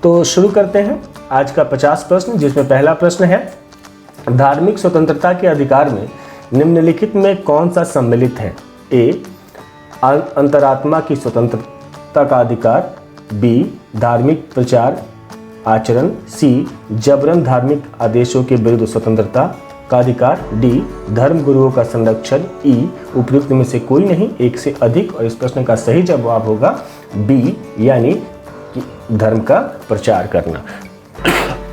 तो शुरू करते हैं आज का 50 प्रश्न, जिसमें पहला प्रश्न है, धार्मिक स्वतंत्रता के अधिकार में निम्नलिखित में कौन सा सम्मिलित है? ए, अंतरात्मा की स्वतंत्रता का अधिकार, बी, धार्मिक प्रचार आचरण, सी, जबरन धार्मिक आदेशों के विरुद्ध स्वतंत्रता का अधिकार, डी, धर्म गुरुओं का संरक्षण, ई, उपयुक्त में से कोई नहीं, एक से अधिक। और इस प्रश्न का सही जवाब होगा बी, यानी कि धर्म का प्रचार करना।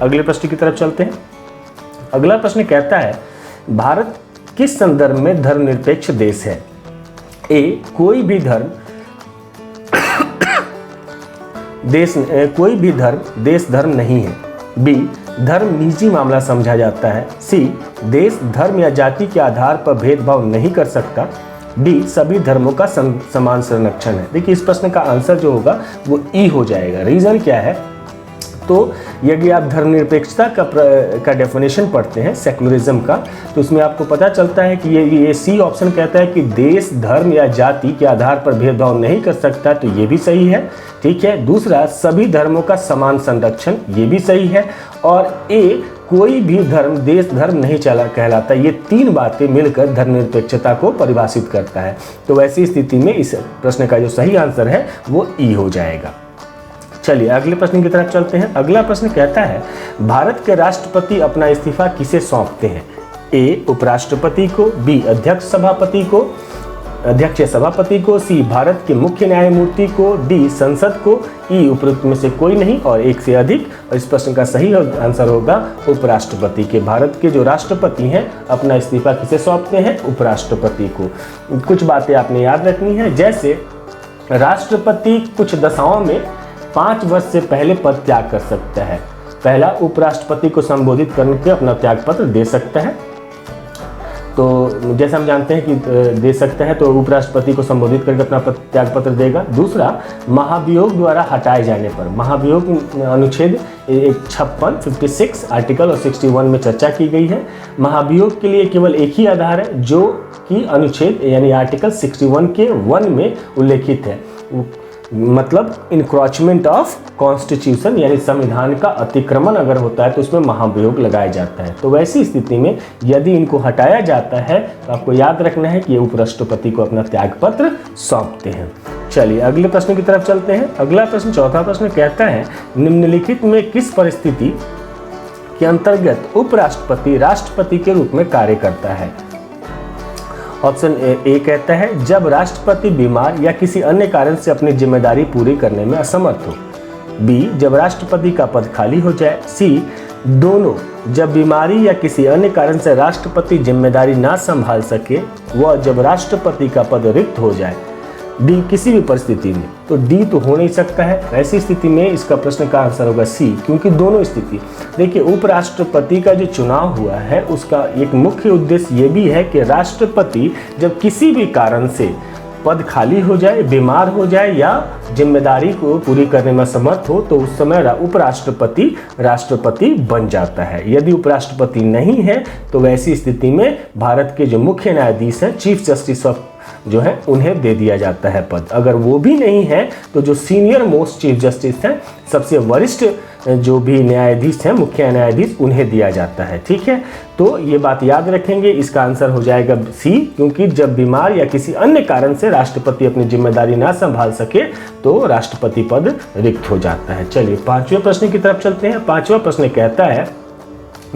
अगले प्रश्न की तरफ चलते हैं। अगला प्रश्न कहता है, भारत किस संदर्भ में धर्मनिरपेक्ष देश है? ए, कोई भी धर्म देश धर्म नहीं है। बी, धर्म निजी मामला समझा जाता है। सी, देश धर्म या जाति के आधार पर भेदभाव नहीं कर सकता। डी, सभी धर्मों का समान संरक्षण है। देखिए, इस प्रश्न का आंसर जो होगा वो ई हो जाएगा। रीज़न क्या है? तो यदि आप धर्मनिरपेक्षता का डेफिनेशन पढ़ते हैं सेकुलरिज्म का, तो उसमें आपको पता चलता है कि ये सी ऑप्शन कहता है कि देश धर्म या जाति के आधार पर भेदभाव नहीं कर सकता, तो ये भी सही है। ठीक है। दूसरा, सभी धर्मों का समान संरक्षण, ये भी सही है। और ए, कोई भी धर्म देश धर्म नहीं कहलाता। ये तीन बातें मिलकर धर्मनिरपेक्षता को परिभाषित करता है। तो वैसी स्थिति में इस प्रश्न का जो सही आंसर है वो ई हो जाएगा। चलिए अगले प्रश्न की तरफ चलते हैं। अगला प्रश्न कहता है, भारत के राष्ट्रपति अपना इस्तीफा किसे सौंपते हैं? ए, उपराष्ट्रपति को, बी, अध्यक्ष सभापति को, सी, भारत के मुख्य न्यायमूर्ति को, डी, संसद को, ई, उपयुक्त में से कोई नहीं और एक से अधिक। और इस प्रश्न का सही आंसर होगा उपराष्ट्रपति के। भारत के जो राष्ट्रपति हैं अपना इस्तीफा किसे सौंपते हैं? उपराष्ट्रपति को। कुछ बातें आपने याद रखनी है, जैसे राष्ट्रपति कुछ दशाओं में 5 वर्ष से पहले पद त्याग कर सकता है। पहला, उपराष्ट्रपति को संबोधित करके अपना त्यागपत्र दे सकता है। तो जैसे हम जानते हैं कि दे सकता है, तो उपराष्ट्रपति को संबोधित करके अपना त्यागपत्र देगा। दूसरा, महाभियोग द्वारा हटाए जाने पर, महाभियोग अनुच्छेद 56 आर्टिकल और 61 में चर्चा की गई है। महाभियोग के लिए केवल एक ही आधार है, जो कि अनुच्छेद यानी आर्टिकल 61 के 1 में उल्लेखित है, मतलब इंक्रोचमेंट ऑफ कॉन्स्टिट्यूशन, यानी संविधान का अतिक्रमण अगर होता है तो उसमें महाभियोग लगाया जाता है। तो वैसी स्थिति में यदि इनको हटाया जाता है तो आपको याद रखना है कि ये उपराष्ट्रपति को अपना त्यागपत्र सौंपते हैं। चलिए अगले प्रश्न की तरफ चलते हैं। अगला प्रश्न, चौथा प्रश्न कहता है, निम्नलिखित में किस परिस्थिति के अंतर्गत उपराष्ट्रपति राष्ट्रपति के रूप में कार्य करता है? ऑप्शन ए कहता है, जब राष्ट्रपति बीमार या किसी अन्य कारण से अपनी जिम्मेदारी पूरी करने में असमर्थ हो। बी, जब राष्ट्रपति का पद खाली हो जाए। सी, दोनों, जब बीमारी या किसी अन्य कारण से राष्ट्रपति जिम्मेदारी ना संभाल सके व जब राष्ट्रपति का पद रिक्त हो जाए। डी, किसी भी परिस्थिति में। तो डी तो हो नहीं सकता है। ऐसी स्थिति में इसका प्रश्न का आंसर होगा सी, क्योंकि दोनों स्थिति। देखिए, उपराष्ट्रपति का जो चुनाव हुआ है उसका एक मुख्य उद्देश्य ये भी है कि राष्ट्रपति जब किसी भी कारण से पद खाली हो जाए, बीमार हो जाए या जिम्मेदारी को पूरी करने में असमर्थ हो, तो उस समय उपराष्ट्रपति राष्ट्रपति बन जाता है। यदि उपराष्ट्रपति नहीं है तो वैसी स्थिति में भारत के जो मुख्य न्यायाधीश हैं, चीफ जस्टिस ऑफ जो है, उन्हें दे दिया जाता है पद। अगर वो भी नहीं है तो जो सीनियर मोस्ट चीफ जस्टिस हैं, सबसे वरिष्ठ जो भी न्यायाधीश हैं, मुख्य न्यायाधीश, उन्हें दिया जाता है। ठीक है, तो ये बात याद रखेंगे। इसका आंसर हो जाएगा सी, क्योंकि जब बीमार या किसी अन्य कारण से राष्ट्रपति अपनी जिम्मेदारी ना संभाल सके तो राष्ट्रपति पद रिक्त हो जाता है। चलिए 5वें प्रश्न की तरफ चलते हैं। 5वां प्रश्न कहता है,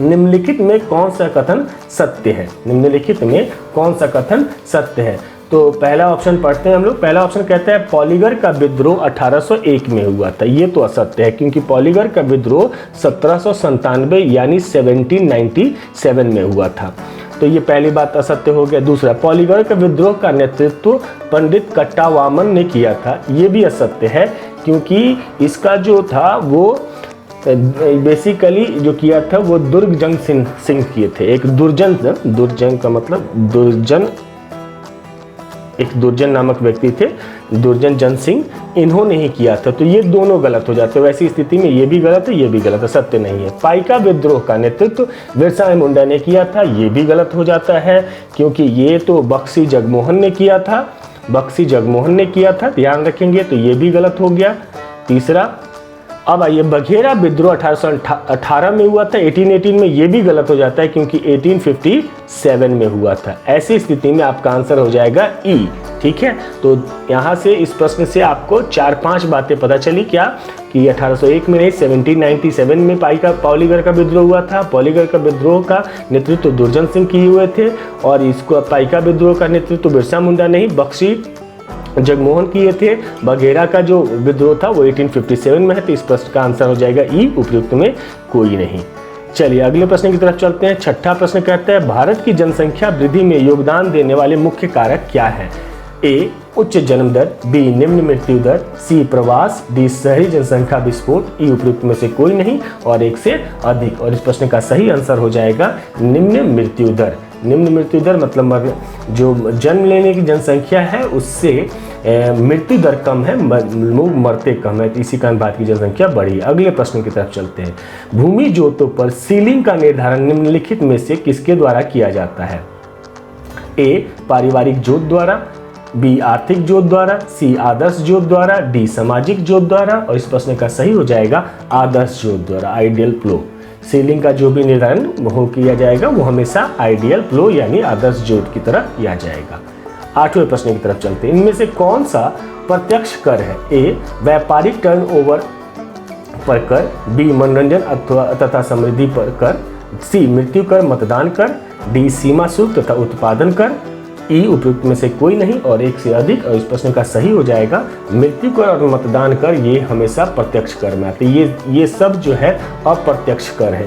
निम्नलिखित में कौन सा कथन सत्य है? निम्नलिखित में कौन सा कथन सत्य है? तो पहला ऑप्शन पढ़ते हैं हम लोग। पहला ऑप्शन कहता है, पॉलीगर का विद्रोह 1801 में हुआ था। ये तो असत्य है, क्योंकि पॉलीगर का विद्रोह 1797 यानी 1797 में हुआ था। तो ये पहली बात असत्य हो गया। दूसरा, पॉलीगर का विद्रोह का नेतृत्व पंडित कट्टावामन ने किया था। ये भी असत्य है, क्योंकि इसका जो था वो बेसिकली जो किया था वो दुर्गजंग सिंह किए थे। एक दुर्जन का मतलब दुर्जन, एक दुर्जन नामक व्यक्ति थे, दुर्जन जन सिंह, इन्होंने ही किया था। तो ये दोनों गलत हो जाते हैं। वैसी स्थिति में ये भी गलत है, ये भी गलत है, सत्य नहीं है। पाइका विद्रोह का नेतृत्व बिरसा मुंडा ने किया था। ये भी गलत हो जाता है, क्योंकि ये तो बख्शी जगमोहन ने किया था, ध्यान रखेंगे। तो ये भी गलत हो गया। तीसरा, अब आइए, बघेरा विद्रोह 1818 में हुआ था, 1818 में ये भी गलत हो जाता है क्योंकि 1857 में हुआ था। ऐसी स्थिति में आपका आंसर हो जाएगा ई। ठीक है, तो यहाँ से इस प्रश्न से आपको 4-5 बातें पता चली क्या कि 1801 में नहीं, 1797 में पालीगढ़ का विद्रोह हुआ था। पालीगढ़ का विद्रोह का नेतृत्व दुर्जन सिंह किए हुए थे और इसको पाइका विद्रोह का नेतृत्व बिरसा मुंडा नहीं, बख्शी जगमोहन किए थे। बघेरा का जो विद्रोह था वो 1857 में है, तो इस प्रश्न का आंसर हो जाएगा ई, उपयुक्त में कोई नहीं। चलिए अगले प्रश्न की तरफ चलते हैं। छठा प्रश्न कहता है, भारत की जनसंख्या वृद्धि में योगदान देने वाले मुख्य कारक क्या है? ए, उच्च जन्म दर, बी, निम्न मृत्यु दर, सी, प्रवास, डी, शहरी जनसंख्या विस्फोट, ई, उपयुक्त में से कोई नहीं और एक से अधिक। और इस प्रश्न का सही आंसर हो जाएगा निम्न मृत्यु दर। निम्न मृत्यु दर मतलब जो जन्म लेने की जनसंख्या है उससे मृत्यु दर कम है, लोग मरते कम है, तो इसी कारण भारत की जनसंख्या बढ़ी। अगले प्रश्न की तरफ चलते हैं। भूमि जोतों पर सीलिंग का निर्धारण निम्नलिखित में से किसके द्वारा किया जाता है? ए, पारिवारिक जोत द्वारा, बी, आर्थिक जोत द्वारा, सी, आदर्श जोत द्वारा, डी, सामाजिक जोत द्वारा। और इस प्रश्न का सही हो जाएगा आदर्श जोत द्वारा, आइडियल फ्लो। सीलिंग का जो भी निर्धारण वो किया जाएगा वो हमेशा आइडियल फ्लो यानी आदर्श जोत की तरह किया जाएगा। आठवें प्रश्न की तरफ चलते हैं। इनमें से कौन सा प्रत्यक्ष कर है? ए, व्यापारिक टर्नओवर पर कर, बी, मनोरंजन अथवा तथा समृद्धि पर कर, सी, मृत्यु कर मतदान कर, डी, सीमा शुल्क तथा उत्पादन कर, ई, उपयुक्त में से कोई नहीं और एक से अधिक। और इस प्रश्न का सही हो जाएगा मृत्यु कर और मतदान कर, ये हमेशा प्रत्यक्ष कर में आते हैं। ये सब जो है अप्रत्यक्ष कर है।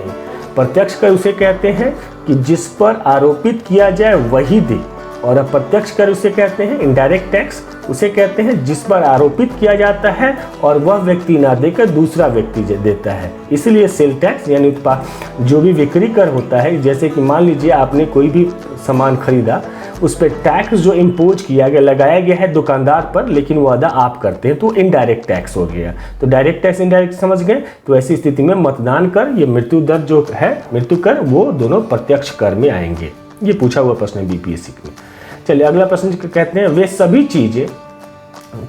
प्रत्यक्ष कर उसे कहते हैं कि जिस पर आरोपित किया जाए वही दे, और अप्रत्यक्ष कर उसे कहते हैं इनडायरेक्ट टैक्स, उसे कहते हैं जिस पर आरोपित किया जाता है और वह व्यक्ति ना देकर दूसरा व्यक्ति देता है। इसलिए सेल टैक्स यानी उत्पाद जो भी बिक्री कर होता है, जैसे कि मान लीजिए आपने कोई भी सामान खरीदा, उस पर टैक्स जो इम्पोज किया गया, लगाया गया है दुकानदार पर, लेकिन वो अदा आप करते हैं, तो इनडायरेक्ट टैक्स हो गया। तो डायरेक्ट टैक्स इनडायरेक्ट समझ गए। तो ऐसी स्थिति में मतदान कर, ये मृत्यु दर जो है, मृत्यु कर, वो दोनों प्रत्यक्ष कर में आएंगे। ये पूछा हुआ प्रश्न है बीपीएससी में। चलिए अगला प्रश्न कहते हैं, वे सभी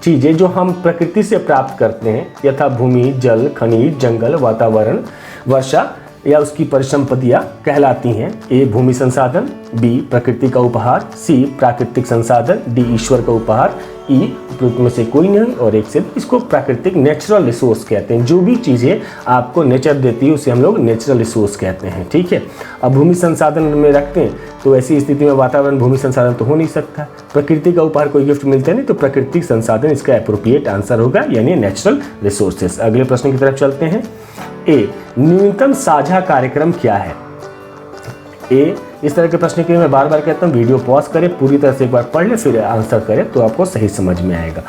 चीजें जो हम प्रकृति से प्राप्त करते हैं यथा भूमि, जल, खनिज, जंगल, वातावरण, वर्षा या उसकी परिसंपत्तियां कहलाती हैं। ए, भूमि संसाधन, बी, प्रकृति का उपहार, सी, प्राकृतिक संसाधन, डी, ईश्वर का उपहार, ई, उपयुक्त में से कोई नहीं और एक से। इसको प्राकृतिक नेचुरल रिसोर्स कहते हैं। जो भी चीज़ें आपको नेचर देती है उसे हम लोग नेचुरल रिसोर्स कहते हैं। ठीक है, अब भूमि संसाधन में रखते हैं तो ऐसी स्थिति में वातावरण भूमि संसाधन तो हो नहीं सकता। प्रकृति का उपहार कोई गिफ्ट मिलता नहीं, तो प्राकृतिक संसाधन इसका एप्रोप्रिएट आंसर होगा यानी नेचुरल रिसोर्सेस। अगले प्रश्न की तरफ चलते हैं। ए, न्यूनतम साझा कार्यक्रम क्या है? ए, इस तरह के प्रश्न के लिए मैं बार बार कहता हूँ वीडियो पॉज करें, पूरी तरह से एक बार पढ़ ले फिर आंसर करें तो आपको सही समझ में आएगा।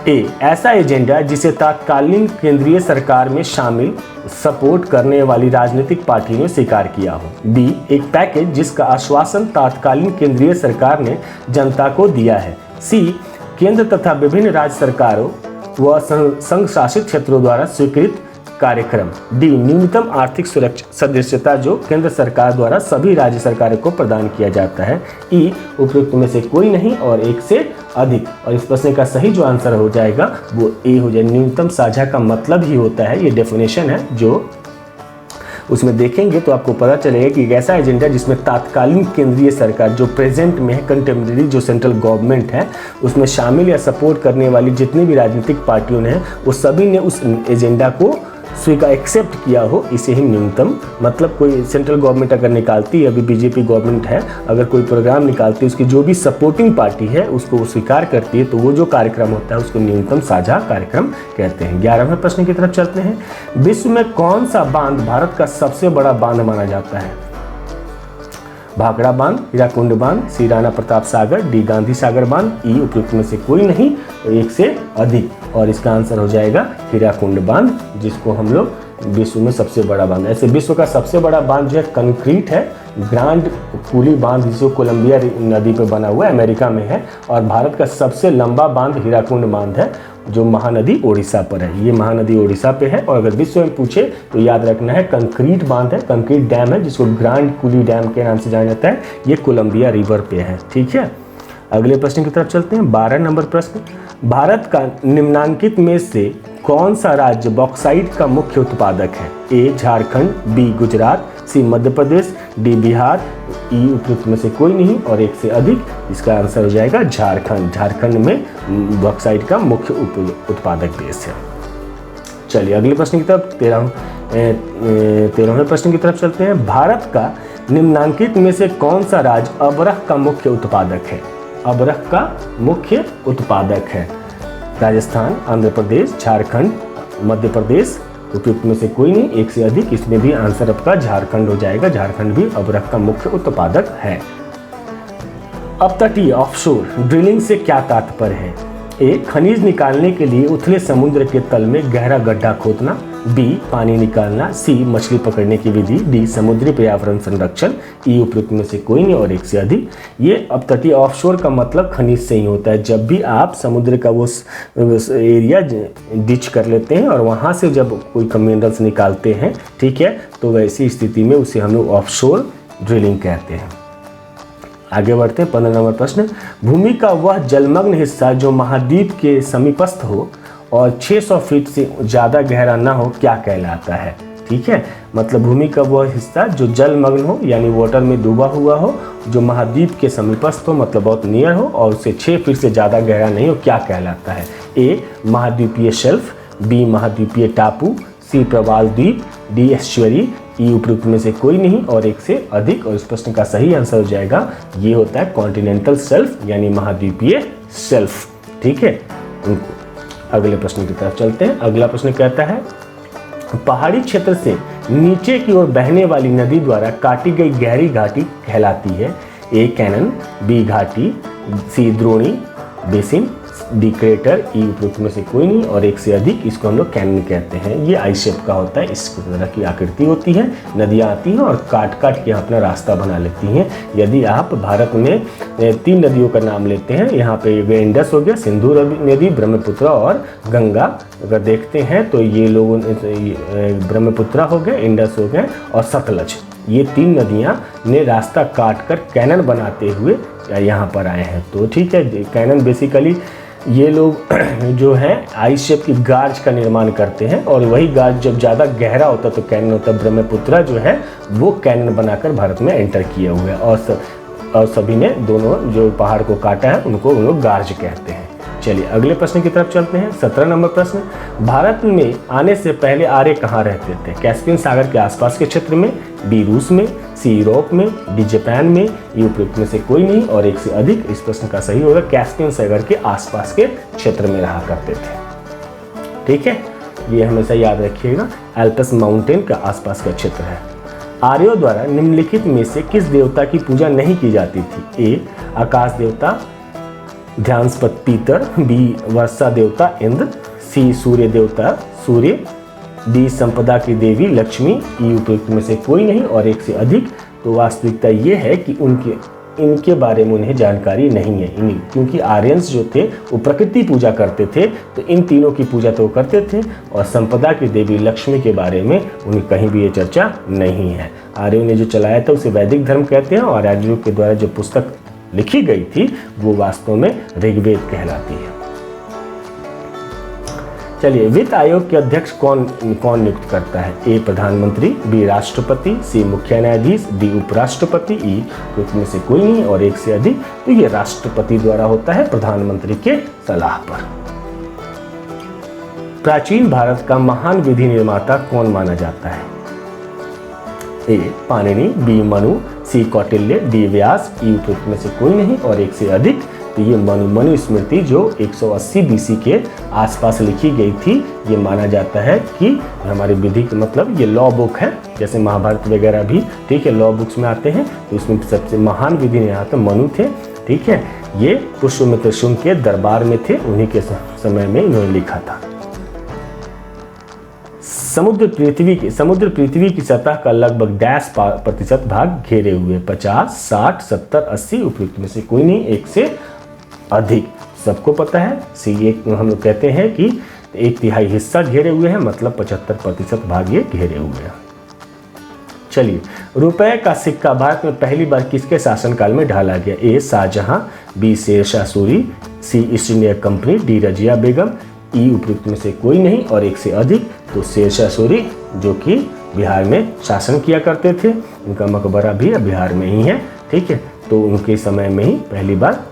ए, ऐसा एजेंडा जिसे तत्कालीन केंद्रीय सरकार में शामिल सपोर्ट करने वाली राजनीतिक पार्टियों ने स्वीकार किया हो। बी, एक पैकेज जिसका आश्वासन तत्कालीन केंद्रीय सरकार ने जनता को दिया है। सी, केंद्र तथा विभिन्न राज्य सरकारों व संघ शासित क्षेत्रों द्वारा स्वीकृत कार्यक्रम। डी, न्यूनतम आर्थिक सुरक्षा सदस्यता जो केंद्र सरकार द्वारा सभी राज्य सरकारों को प्रदान किया जाता है। ई, उपयुक्त में से कोई नहीं और एक से अधिक। और इस प्रश्न का सही जो आंसर हो जाएगा वो ए हो जाए। न्यूनतम साझा का मतलब ही होता है, ये डेफिनेशन है जो उसमें देखेंगे तो आपको पता चलेगा कि एक ऐसा एजेंडा जिसमें तत्कालीन केंद्रीय सरकार जो प्रेजेंट में है, कंटेम्प्रेरी जो सेंट्रल गवर्नमेंट है, उसमें शामिल या सपोर्ट करने वाली जितनी भी राजनीतिक पार्टियों ने वो सभी ने उस एजेंडा को स्वीकार एक्सेप्ट किया हो, इसे ही न्यूनतम मतलब कोई सेंट्रल गवर्नमेंट अगर निकालती है, अभी बीजेपी गवर्नमेंट है, अगर कोई प्रोग्राम निकालती है उसकी जो भी सपोर्टिंग पार्टी है उसको वो स्वीकार करती है तो वो जो कार्यक्रम होता है उसको न्यूनतम साझा कार्यक्रम कहते हैं। 11वें प्रश्न की तरफ चलते हैं। विश्व में कौन सा बांध भारत का सबसे बड़ा बांध माना जाता है? भाखड़ा बांध, हीराकुंड बांध, सी, राणा प्रताप सागर, डी, गांधी सागर बांध, ई, उपयुक्त में से कोई नहीं तो एक से अधिक। और इसका आंसर हो जाएगा हीराकुंड बांध, जिसको हम लोग विश्व में सबसे बड़ा बांध। ऐसे विश्व का सबसे बड़ा बांध जो है कंक्रीट है, ग्रांड कूली बांध जिसको कोलंबिया नदी पे बना हुआ है, अमेरिका में है। और भारत का सबसे लंबा बांध हीराकुंड बांध है जो महानदी ओडिशा पर है। ये महानदी ओडिशा पे है। और अगर विश्व में पूछे तो याद रखना है कंक्रीट बांध है, कंक्रीट डैम है जिसको ग्रांड कूली डैम के नाम से जाना जाता है। ये कोलंबिया रिवर पे है। ठीक है, अगले प्रश्न की तरफ चलते हैं। 12 नंबर प्रश्न, भारत का निम्नांकित में से कौन सा राज्य बॉक्साइट का मुख्य उत्पादक है? ए झारखंड, बी गुजरात, सी मध्य प्रदेश, डी बिहार, ई उपयुक्त में से कोई नहीं और एक से अधिक। इसका आंसर हो जाएगा झारखंड। झारखंड में बॉक्साइट का मुख्य उत्पादक देश है। चलिए अगले प्रश्न की तरफ 13वें प्रश्न की तरफ चलते हैं। भारत का निम्नांकित में से कौन सा राज्य अबरख का मुख्य उत्पादक है? अबरख का मुख्य उत्पादक है राजस्थान, आंध्र प्रदेश, झारखंड, मध्य प्रदेश, उपयुक्त में से कोई नहीं, एक से अधिक। इसमें भी आंसर आपका झारखंड हो जाएगा। झारखंड भी अबरख का मुख्य उत्पादक है। अपतटीय ऑफशोर ड्रिलिंग से क्या तात्पर्य है? ए खनिज निकालने के लिए उथले समुद्र के तल में गहरा गड्ढा खोदना, बी पानी निकालना, सी मछली पकड़ने की विधि, डी समुद्री पर्यावरण संरक्षण, ई उपयुक्त में से कोई नहीं और एक से अधिक। ये अपतटीय ऑफशोर का मतलब खनिज से ही होता है। जब भी आप समुद्र का वो एरिया डिच कर लेते हैं और वहाँ से जब कोई मिनरल्स निकालते हैं, ठीक है, तो वैसी स्थिति में उसे हम लोग ऑफशोर ड्रिलिंग कहते हैं। आगे बढ़ते हैं 15 नंबर प्रश्न। भूमि का वह जलमग्न हिस्सा जो महाद्वीप के समीपस्थ हो और 600 फीट से ज़्यादा गहरा ना हो क्या कहलाता है? ठीक है, मतलब भूमि का वह हिस्सा जो जलमग्न हो यानी वाटर में डूबा हुआ हो, जो महाद्वीप के समीपस्थ हो मतलब बहुत नियर हो और उससे 6 फीट से ज़्यादा गहरा नहीं हो, क्या कहलाता है? ए महाद्वीपीय शेल्फ, बी महाद्वीपीय टापू, सी प्रवाल द्वीप, डी एस्चुअरी, ई उपयुक्त में से कोई नहीं और एक से अधिक। और इस प्रश्न का सही आंसर हो जाएगा ये होता है कॉन्टिनेंटल शेल्फ यानी महाद्वीपीय शेल्फ। ठीक है, अगले प्रश्न की तरफ चलते हैं। अगला प्रश्न कहता है पहाड़ी क्षेत्र से नीचे की ओर बहने वाली नदी द्वारा काटी गई गहरी घाटी कहलाती है? ए कैनन, बी घाटी, सी द्रोणी बेसिन, डी क्रेटर, ई उपयुक्त में से कोई नहीं और एक से अधिक। इसको हम लोग कैनन कहते हैं। ये आई शेप का होता है, इस तरह की आकृति होती है। नदियाँ आती हैं और काट काट के अपना रास्ता बना लेती हैं। यदि आप भारत में 3 नदियों का नाम लेते हैं, यहाँ पे इंडस हो गया, सिंधु नदी, ब्रह्मपुत्र और गंगा अगर देखते हैं तो ये लोग ब्रह्मपुत्र हो गए, इंडस हो गए और सतलज, ये 3 नदियाँ ने रास्ता काट कर कैनन बनाते हुए यहाँ पर आए हैं। तो ठीक है, कैनन बेसिकली ये लोग जो है आई शेप की गार्ज का निर्माण करते हैं और वही गार्ज जब ज़्यादा गहरा होता है तो कैनन होता है। ब्रह्मपुत्र जो है वो कैनन बनाकर भारत में एंटर किया हुआ है और सभी ने दोनों जो पहाड़ को काटा है उनको उन लोग गार्ज कहते हैं। चलिए अगले प्रश्न की तरफ चलते हैं। 17 नंबर प्रश्न। भारत में आने से पहले आर्य कहाँ रहते थे? कैस्पियन सागर के आसपास के क्षेत्र में, बी रूस में, सी यूरोप में, डी जापान में, ये उपयुक्त में से कोई नहीं और एक से अधिक। इस प्रश्न का सही होगा कैस्पियन सागर के आसपास के क्षेत्र में रहा करते थे। ठीक है, ये हमेशा याद रखिएगा, एल्पस माउंटेन का आसपास का क्षेत्र है। आर्यों द्वारा निम्नलिखित में से किस देवता की पूजा नहीं की जाती थी? ए आकाश देवता ध्यानस्पद पीतर, बी वर्षा देवता इंद्र, सी सूर्य देवता सूर्य, डी संपदा की देवी लक्ष्मी, ई उपयुक्त में से कोई नहीं और एक से अधिक। तो वास्तविकता ये है कि इनके बारे में उन्हें जानकारी नहीं है, क्योंकि आर्यंस जो थे वो प्रकृति पूजा करते थे, तो इन तीनों की पूजा तो करते थे और संपदा की देवी लक्ष्मी के बारे में उन्हें कहीं भी ये चर्चा नहीं है। आर्यों ने जो चलाया था उसे वैदिक धर्म कहते हैं और आर्यों के द्वारा जो पुस्तक लिखी गई थी वो वास्तव में ऋग्वेद कहलाती है। चलिए, वित्त आयोग के अध्यक्ष कौन नियुक्त करता है? ए प्रधानमंत्री, बी राष्ट्रपति, सी मुख्य न्यायाधीश, डी उपराष्ट्रपति, ई में से कोई नहीं और एक से अधिक। तो ये राष्ट्रपति द्वारा होता है प्रधानमंत्री के सलाह पर। प्राचीन भारत का महान विधि निर्माता कौन माना जाता है? ए पाणिनि, बी मनु, सी कौटिल्य, डी व्यास, ई उपयुक्त में से कोई नहीं और एक से अधिक। तो ये मनुस्मृति जो 180 BC के आसपास लिखी गई थी, ये माना जाता है कि हमारी विधि के मतलब ये लॉ बुक है, जैसे महाभारत वगैरह भी ठीक है लॉ बुक्स में आते हैं। तो इसमें सबसे महान विधि निर्माता मनु थे। ठीक है, ये पुष्यमित्र शुंग के दरबार में थे, उन्हीं के समय में इन्होंने लिखा था। समुद्र पृथ्वी की सतह का लगभग 10% भाग घेरे हुए, 50, 60, 70, 80 उपयुक्त में से कोई नहीं, एक से अधिक। सबको पता है, सी एक हम लोग कहते हैं कि 1/3 हिस्सा घेरे हुए हैं, मतलब 75% भाग ये घेरे हुए हैं। चलिए, रुपए का सिक्का भारत में पहली बार किसके शासनकाल में ढाला गया? A Shah Jahan, B Sher Shah Suri, C east India company, D Razia Begum, E उपयुक्त में से कोई नहीं और एक से अधिक, तो शेरशाह सूरी जो कि बिहार में शासन किया करते थे, उनका मकबरा भी बिहार में ही है, ठीक है। तो उनके समय में ही पहली बार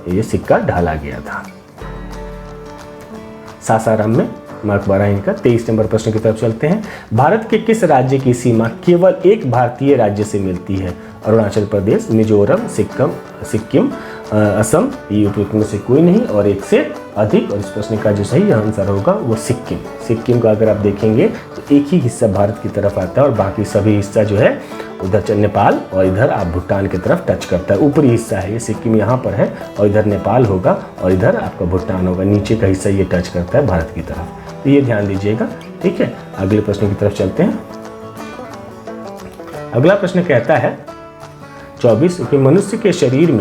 ये सिक्का ढाला गया था। सासाराम में मकबरा इनका। 23 नंबर प्रश्न की तरफ चलते हैं। भारत के किस राज्य की सीमा केवल एक भारतीय राज्य से मिलती है? अरुणाचल प्रदेश, मिजोरम, सिक्किम, असम, ये उपयुक्त में से कोई नहीं और एक से अधिक। और इस प्रश्न का जो सही आंसर होगा वो सिक्किम। सिक्किम का अगर आप देखेंगे तो एक ही हिस्सा भारत की तरफ आता है और बाकी सभी हिस्सा जो है उधर नेपाल और इधर आप भूटान की तरफ टच करता है। ऊपरी हिस्सा है ये सिक्किम यहाँ पर है और इधर नेपाल होगा और इधर आपका भूटान होगा। नीचे का हिस्सा ये टच करता है भारत की तरफ, तो ये ध्यान दीजिएगा, ठीक है। अगले प्रश्न की तरफ चलते हैं। अगला प्रश्न कहता है 24 कि मनुष्य के शरीर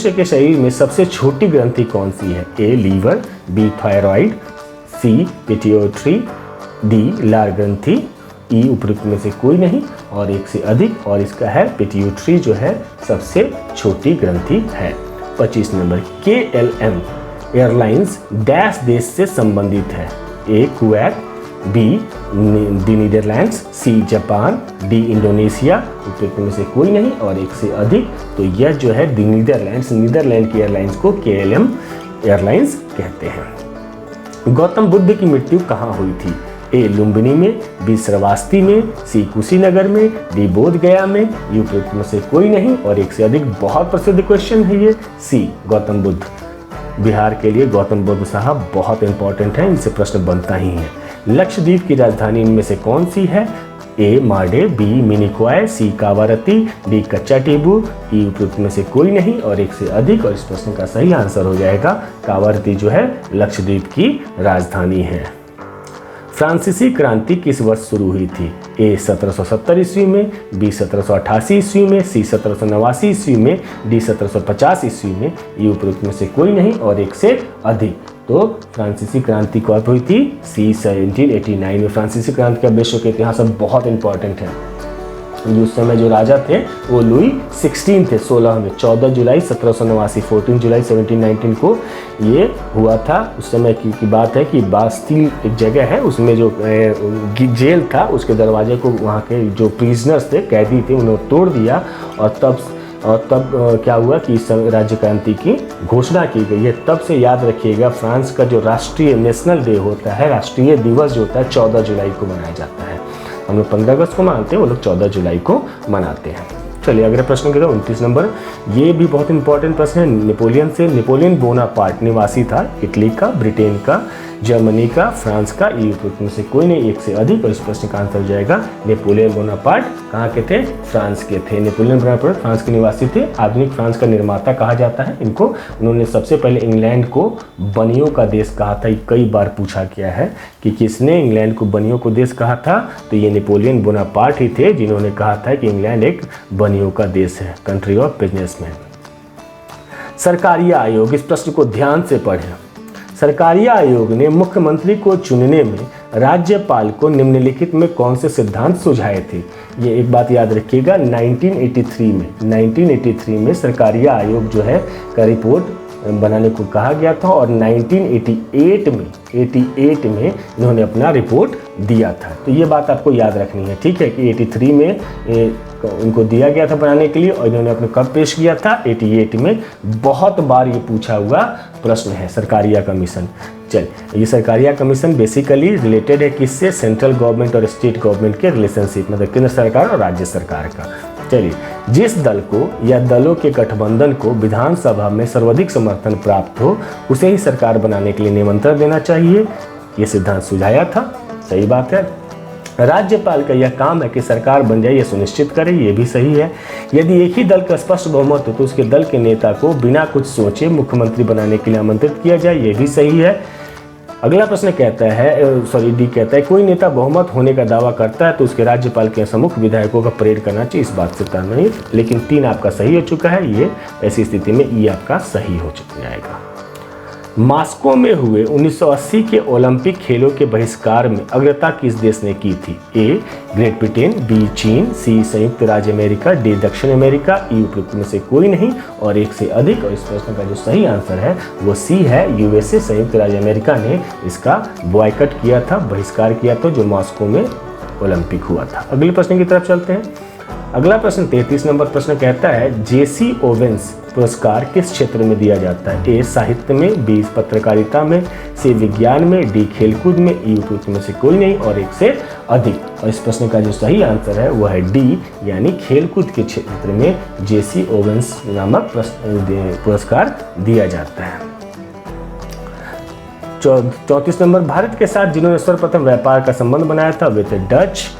के शरीर में सबसे छोटी ग्रंथि कौन सी है? ए लीवर, बी थायराइड, सी पिट्यूटरी, डी लार ग्रंथि, ई उपयुक्त में से कोई नहीं और एक से अधिक। और इसका है पिट्यूटरी जो है सबसे छोटी ग्रंथि है। 25 नंबर KLM एयरलाइंस डैश देश से संबंधित है? A Kuwait, B Netherlands, C Japan, D Indonesia, उपयुक्त में से कोई नहीं और एक से अधिक। तो यह जो है नीदरलैंड की एयरलाइंस को KLM एयरलाइंस कहते हैं। गौतम बुद्ध की मृत्यु कहाँ हुई थी? ए लुम्बिनी में, बी श्रावस्ती में, सी कुशीनगर में, डी बोध गया में, ये उपयुक्त में से कोई नहीं और एक से अधिक। बहुत प्रसिद्ध क्वेश्चन है ये। सी गौतम बुद्ध, बिहार के लिए गौतम बुद्ध साहब बहुत इंपॉर्टेंट है, इनसे प्रश्न बनता ही है। लक्षद्वीप की राजधानी इनमें से कौन सी है? ए मार्डे, बी मिनिकॉय, सी कावारती, डी कच्चा टेबू, ई उपयुक्त में से कोई नहीं और एक से अधिक। और इस प्रश्न का सही आंसर हो जाएगा कावारती जो है लक्षद्वीप की राजधानी है। फ्रांसीसी क्रांति किस वर्ष शुरू हुई थी? ए 1770 ईस्वी में, बी 1788 ईस्वी में, सी 1789 ईस्वी में, डी 1750 ईस्वी में, ये उपयुक्त में से कोई नहीं और एक से अधिक। तो फ्रांसीसी क्रांति कब हुई थी? सी 1789 में। फ्रांसीसी क्रांति का विश्व के इतिहास में बहुत इंपॉर्टेंट है। उस समय जो राजा थे वो लुई 16 थे। 16 में 14 जुलाई 1789, 14 जुलाई 1719 को ये हुआ था। उस समय की बात है कि बास्टील एक जगह है, उसमें जो जेल था उसके दरवाजे को वहाँ के जो प्रिजनर्स थे, कैदी थे, उन्होंने तोड़ दिया और तब क्या हुआ कि इस राज्य क्रांति की घोषणा की गई है। तब से याद रखिएगा फ्रांस का जो राष्ट्रीय नेशनल डे होता है, राष्ट्रीय दिवस जो होता है 14 जुलाई को मनाया जाता है। हम लोग 15 अगस्त को मानते हैं, वो लोग 14 जुलाई को मनाते हैं। चलिए अगले प्रश्न की तरफ 29 नंबर। ये भी बहुत इंपॉर्टेंट प्रश्न है। नेपोलियन बोनापार्ट निवासी था इटली का, ब्रिटेन का, जर्मनी का, फ्रांस का, ये उपयुक्त में से कोई नहीं एक से अधिक। और इस प्रश्न का आंसर हो जाएगा नेपोलियन बोनापार्ट कहाँ के थे? फ्रांस के थे। नेपोलियन बोनापार्ट फ्रांस के निवासी थे। आधुनिक फ्रांस का निर्माता कहा जाता है इनको। उन्होंने सबसे पहले इंग्लैंड को बनियों का देश कहा था। कई बार पूछा गया है कि किसने इंग्लैंड को बनियों को देश कहा था, तो ये नेपोलियन बोनापार्ट ही थे जिन्होंने कहा था कि इंग्लैंड एक बनियों का देश है, कंट्री ऑफ बिजनेसमैन। सरकारिया आयोग, इस प्रश्न को ध्यान से पढ़ें। सरकारिया आयोग ने मुख्यमंत्री को चुनने में राज्यपाल को निम्नलिखित में कौन से सिद्धांत सुझाए थे? ये एक बात याद रखिएगा, 1983 में सरकारिया आयोग जो है का रिपोर्ट बनाने को कहा गया था और 1988 में इन्होंने अपना रिपोर्ट दिया था। तो ये बात आपको याद रखनी है, ठीक है, कि 83 में इनको दिया गया था बनाने के लिए और इन्होंने अपने कब पेश किया था? 88 में। बहुत बार ये पूछा हुआ प्रश्न है सरकारिया कमीशन। चल, ये सरकारिया कमीशन बेसिकली रिलेटेड है किससे? सेंट्रल गवर्नमेंट और स्टेट गवर्नमेंट के रिलेशनशिप, मतलब केंद्र सरकार और राज्य सरकार का। चलिए, जिस दल को या दलों के गठबंधन को विधानसभा में सर्वाधिक समर्थन प्राप्त हो उसे ही सरकार बनाने के लिए निमंत्रण देना चाहिए, ये सिद्धांत सुझाया था। सही बात है। राज्यपाल का यह काम है कि सरकार बन जाए, यह सुनिश्चित करे, ये भी सही है। यदि एक ही दल का स्पष्ट बहुमत हो तो उसके दल के नेता को बिना कुछ सोचे मुख्यमंत्री बनाने के लिए आमंत्रित किया जाए, ये भी सही है। अगला प्रश्न कहता है, डी कहता है, कोई नेता बहुमत होने का दावा करता है तो उसके राज्यपाल के सम्मुख विधायकों का परेड करना चाहिए। इस बात से नहीं, लेकिन 3 आपका सही हो चुका है। ये ऐसी स्थिति में ई आपका सही हो चुका जाएगा। मास्को में हुए 1980 के ओलंपिक खेलों के बहिष्कार में अग्रता किस देश ने की थी? ए ग्रेट ब्रिटेन, बी चीन, सी संयुक्त राज्य अमेरिका, डी दक्षिण अमेरिका, ई उपरोक्त में से कोई नहीं और एक से अधिक। और इस प्रश्न का जो सही आंसर है वो सी है, यूएसए संयुक्त राज्य अमेरिका ने इसका बॉयकट किया था, बहिष्कार किया था जो मास्को में ओलंपिक हुआ था। अगले प्रश्न की तरफ चलते हैं। अगला प्रश्न 33 नंबर प्रश्न कहता है जेसी ओवेंस पुरस्कार किस क्षेत्र में दिया जाता है? ए साहित्य में, बी पत्रकारिता में, सी विज्ञान में, डी खेलकूद में, ई उपरोक्त में से कोई नहीं और एक से अधिक। और इस प्रश्न का जो सही आंसर है वो है डी, यानी खेलकूद के क्षेत्र में जेसी ओवेंस नामक पुरस्कार दिया जाता है। 34 नंबर, भारत के साथ जिन्होंने सर्वप्रथम व्यापार का संबंध बनाया था वे थे डच,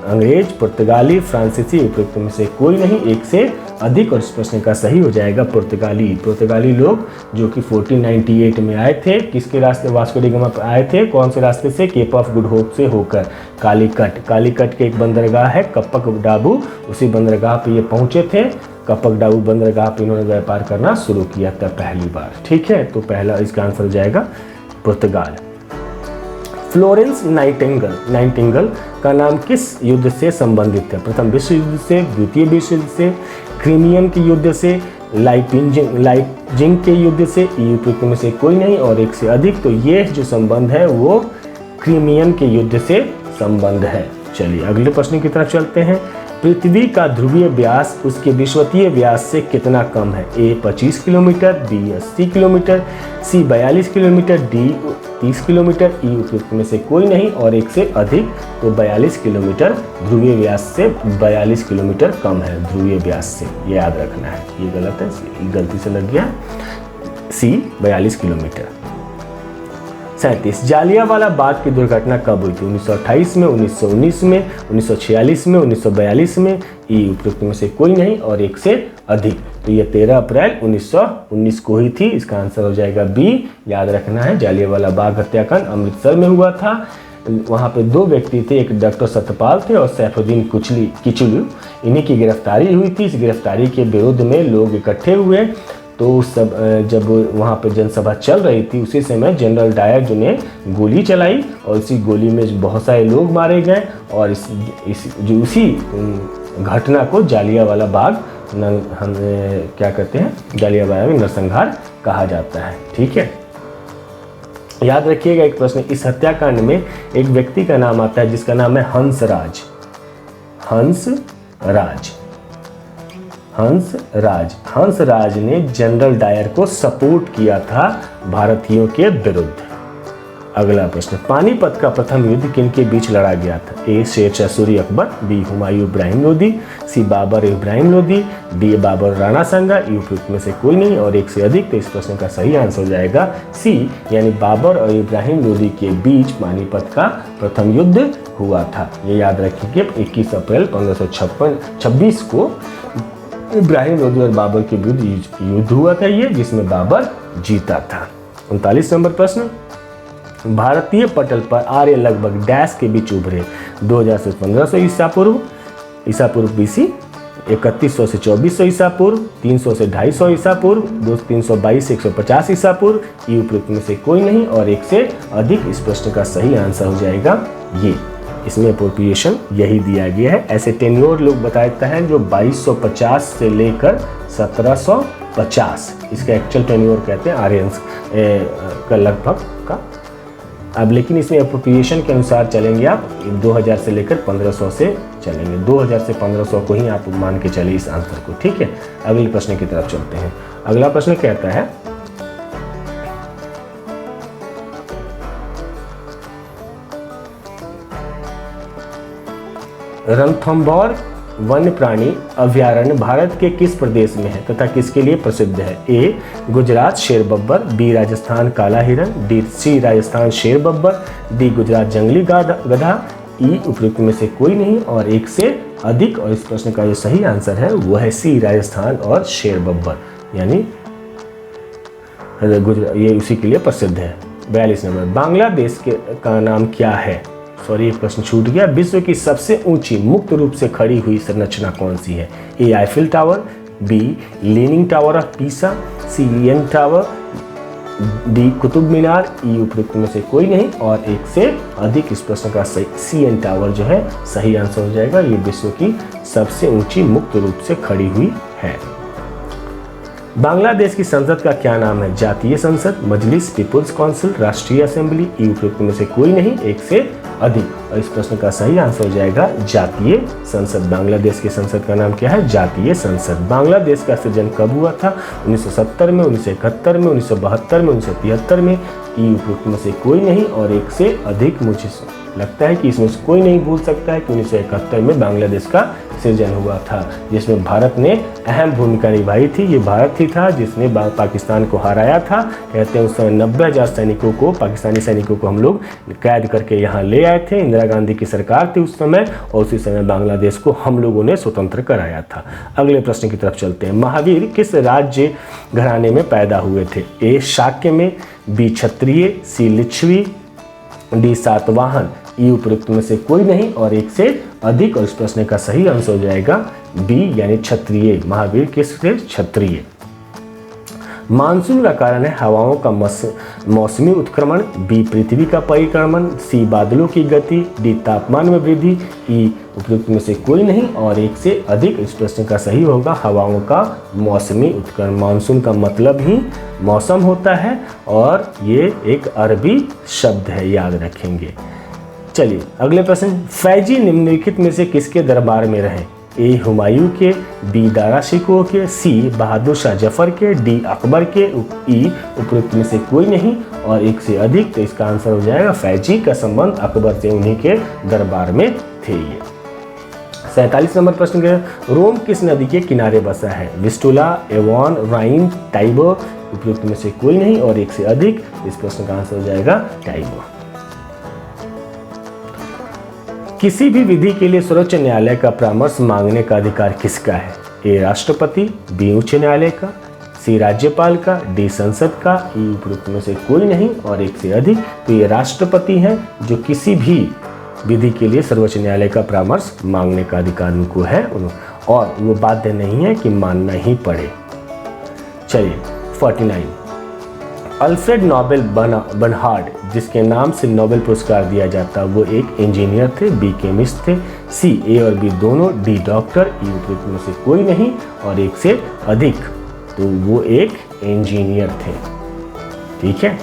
अंग्रेज, पुर्तगाली, फ्रांसीसी, उपयुक्त में से कोई नहीं, एक से अधिक। और इस प्रश्न का सही हो जाएगा पुर्तगाली लोग जो कि 1498 में आए थे। किसके रास्ते? वास्को डी गामा आए थे। कौन से रास्ते से? केप ऑफ गुड होप से होकर कालीकट के एक बंदरगाह है कप्पक डाबू, उसी बंदरगाह पे ये पहुंचे थे। कप्पक डाबू बंदरगाह पे इन्होंने व्यापार करना शुरू किया था पहली बार। ठीक है, तो पहला इसका आंसर हो जाएगा पुर्तगाल। फ्लोरेंस नाइटिंगेल का नाम किस युद्ध से संबंधित है? प्रथम विश्व युद्ध से, द्वितीय विश्व युद्ध से, क्रीमियन के युद्ध से, लाइपजिंग के युद्ध से, ई उपयुक्त में से कोई नहीं और एक से अधिक। तो ये जो संबंध है वो क्रीमियन के युद्ध से संबंध है। चलिए अगले प्रश्न की तरफ चलते हैं। पृथ्वी का ध्रुवीय व्यास उसके विषुवतीय व्यास से कितना कम है? ए 25 किलोमीटर, बी 80 किलोमीटर, सी 42 किलोमीटर, डी 30 किलोमीटर, ई उपयुक्त में से कोई नहीं और एक से अधिक। तो 42 किलोमीटर ध्रुवीय व्यास से 42 किलोमीटर कम है ध्रुवीय व्यास से, ये याद रखना है। ये गलत है, गलती से लग गया। सी 42 किलोमीटर। 37 जालियांवाला बाग की दुर्घटना कब हुई थी? 1928 में, 1919 में, 1946 में, 1942 में, ई उपयुक्त में से कोई नहीं और एक से अधिक। तो ये 13 अप्रैल 1919 को हुई थी। इसका आंसर हो जाएगा बी, याद रखना है। जालियांवाला बाग हत्याकांड अमृतसर में हुआ था। वहाँ पे दो व्यक्ति थे, एक डॉक्टर सत्यपाल थे और सैफुद्दीन किचलू। इन्हीं की गिरफ्तारी हुई थी। इस गिरफ्तारी के विरोध में लोग इकट्ठे हुए। तो सब जब वहाँ पर जनसभा चल रही थी उसी समय जनरल डायर जो ने गोली चलाई और इसी गोली में बहुत सारे लोग मारे गए और उसी घटना को जालियांवाला बाग हम क्या कहते हैं, जालियांवाला बाग नरसंहार कहा जाता है। ठीक है, याद रखिएगा एक प्रश्न, इस हत्याकांड में एक व्यक्ति का नाम आता है जिसका नाम है हंसराज ने जनरल डायर को सपोर्ट किया था भारतीयों के विरुद्ध। अगला प्रश्न, पानीपत का प्रथम युद्ध किनके बीच लड़ा गया था? ए शेरशाह सूरी अकबर, बी हुमायूं इब्राहिम लोदी, सी बाबर इब्राहिम लोदी, डी बाबर राणा सांगा, ई उपयुक्त में से कोई नहीं और एक से अधिक। तो इस प्रश्न का सही आंसर हो जाएगा सी, यानी बाबर और इब्राहिम लोदी के बीच पानीपत का प्रथम युद्ध हुआ था। ये याद रखिए 21 अप्रैल 1526 को इब्राहिम लोदी और बाबर के बीच युद्ध हुआ था ये, जिसमें बाबर जीता था। 39 नंबर प्रश्न, भारतीय पटल पर आर्य लगभग डैश के बीच उभरे? 2000 से 1500 ईसा पूर्व BC, 3100 से 2400 ईसा पूर्व, 300 से 250 ईसा पूर्व, 322 से 150 ईसा पूर्व, ई उपयुक्त में से कोई नहीं और एक से अधिक। इस प्रश्न का सही आंसर हो जाएगा ये, इसमें अप्रोप्रिएशन यही दिया गया है। ऐसे टेन्योर लोग बताते हैं जो 2250 से लेकर 1750, इसका एक्चुअल टेन्योर कहते हैं आर्यंस का लगभग का। अब लेकिन इसमें अप्रोप्रिएशन के अनुसार चलेंगे आप 2000 से लेकर 1500 से चलेंगे, 2000 से 1500 को ही आप मान के चलिए इस आंसर को। ठीक है, अगले प्रश्न की तरफ चलते हैं। अगला प्रश्न कहता है, रणथंभौर वन्य प्राणी अभयारण्य भारत के किस प्रदेश में है तथा किसके लिए प्रसिद्ध है? ए गुजरात शेर बब्बर, बी राजस्थान काला हिरण, डी सी राजस्थान शेर बब्बर, डी गुजरात जंगली गधा, ई उपयुक्त में से कोई नहीं और एक से अधिक। और इस प्रश्न का जो सही आंसर है वो है सी राजस्थान और शेर बब्बर, यानी ये उसी के लिए प्रसिद्ध है। 42 नंबर, बांग्लादेश का नाम क्या है? सॉरी एक प्रश्न छूट गया। विश्व की सबसे ऊंची मुक्त रूप से खड़ी हुई संरचना कौन सी है? A Eiffel tower, B leaning tower of Pisa, C young tower, D Qutub Minar, E उपरोक्त में से कोई नहीं और एक से अधिक। इस प्रश्न का सही CN टावर जो है सही आंसर हो जाएगा। ये विश्व की सबसे ऊंची मुक्त रूप से खड़ी हुई है। बांग्लादेश की संसद का क्या नाम है? जातीय संसद, मजलिस, पीपुल्स काउंसिल, राष्ट्रीय असेंबली, ई उपरोक्त में से कोई नहीं, एक से अधिक। और इस प्रश्न का सही आंसर हो जाएगा जातीय संसद। बांग्लादेश की संसद का नाम क्या है? जातीय संसद। बांग्लादेश का सृजन कब हुआ था? 1970 में, 1971 में, 1972 में, 1973 में। ई उपरोक्त में से कोई नहीं और एक से अधिक। मुझे लगता है कि इसमें से कोई नहीं भूल सकता है कि 1971 में बांग्लादेश का सृजन हुआ था, जिसमें भारत ने अहम भूमिका निभाई थी। ये भारत ही था जिसने पाकिस्तान को हराया था। कहते हैं उस समय 90,000 सैनिकों को, पाकिस्तानी सैनिकों को हम लोग कैद करके यहाँ ले आए थे। इंदिरा गांधी की सरकार थी उस समय और उसी समय बांग्लादेश को हम लोगों ने स्वतंत्र कराया था। अगले प्रश्न की तरफ चलते हैं। महावीर किस राज्य घराने में पैदा हुए थे? ए शाक्य में, बी क्षत्रिय, सी लिच्छवी, डी सातवाहन, ई उपरोक्त में से कोई नहीं और एक से अधिक। और इस प्रश्न का सही आंसर हो जाएगा बी यानी क्षत्रिय। महावीर किस थे? क्षत्रिय। मानसून का कारण है हवाओं का मौसमी उत्क्रमण, बी पृथ्वी का परिक्रमण, सी बादलों की गति, डी तापमान में वृद्धि, ई उपरोक्त में से कोई नहीं और एक से अधिक। इस प्रश्न का सही होगा हवाओं का मौसमी उत्क्रमण। मानसून का मतलब ही मौसम होता है और ये एक अरबी शब्द है, याद रखेंगे। चलिए अगले प्रश्न। फैजी निम्नलिखित में से किसके दरबार में रहे? ए हुमायूं के, बी दारा शिकोह के, सी बहादुर शाह जफर के, डी अकबर के, ई उपरोक्त में से कोई नहीं और एक से अधिक। तो इसका आंसर हो जाएगा फैजी का संबंध अकबर से, उन्हीं के दरबार में थे ये। 47 नंबर प्रश्न के, रोम किस नदी के किनारे बसा है? विस्टुला, एवॉन, राइन, टाइबर, उपरोक्त में से कोई नहीं और एक से अधिक। इस प्रश्न का आंसर हो जाएगा टाइबर। किसी भी विधि के लिए सर्वोच्च न्यायालय का परामर्श मांगने का अधिकार किसका है? ए राष्ट्रपति, बी उच्च न्यायालय का, सी राज्यपाल का, डी संसद का, ई उपरोक्त में से कोई नहीं और एक से अधिक। तो ये राष्ट्रपति हैं जो किसी भी विधि के लिए सर्वोच्च न्यायालय का परामर्श मांगने का अधिकार उनको है और वो बाध्य नहीं है कि मानना ही पड़े। चलिए 49। अल्फ्रेड नोबेल बर्नहार्ड जिसके नाम से नोबेल पुरस्कार दिया जाता वो एक इंजीनियर थे, बी केमिस्ट थे, सी ए और बी दोनों, डी डॉक्टर, ई उपरोक्त में से कोई नहीं और एक से अधिक। तो वो एक इंजीनियर थे। ठीक है,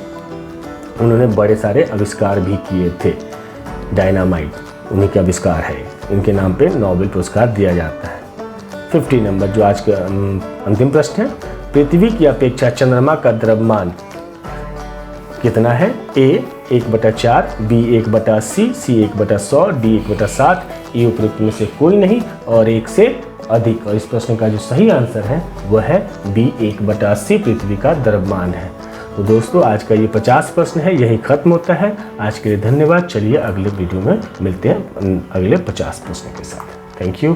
उन्होंने बड़े सारे आविष्कार भी किए थे। डायनामाइट उन्हीं का आविष्कार है, इनके नाम पे नोबेल पुरस्कार दिया जाता है। 50 नंबर जो आज का अंतिम प्रश्न है। पृथ्वी की अपेक्षा चंद्रमा का द्रव्यमान कितना है? ए 1/4, बी 1/80, सी 1/100, डी 1/60, ई उपरोक्त में से कोई नहीं और एक से अधिक। और इस प्रश्न का जो सही आंसर है वह है बी 1/80 पृथ्वी का द्रव्यमान है। तो दोस्तों आज का ये 50 प्रश्न है, यही खत्म होता है। आज के लिए धन्यवाद। चलिए अगले वीडियो में मिलते हैं अगले 50 प्रश्न के साथ। Thank you.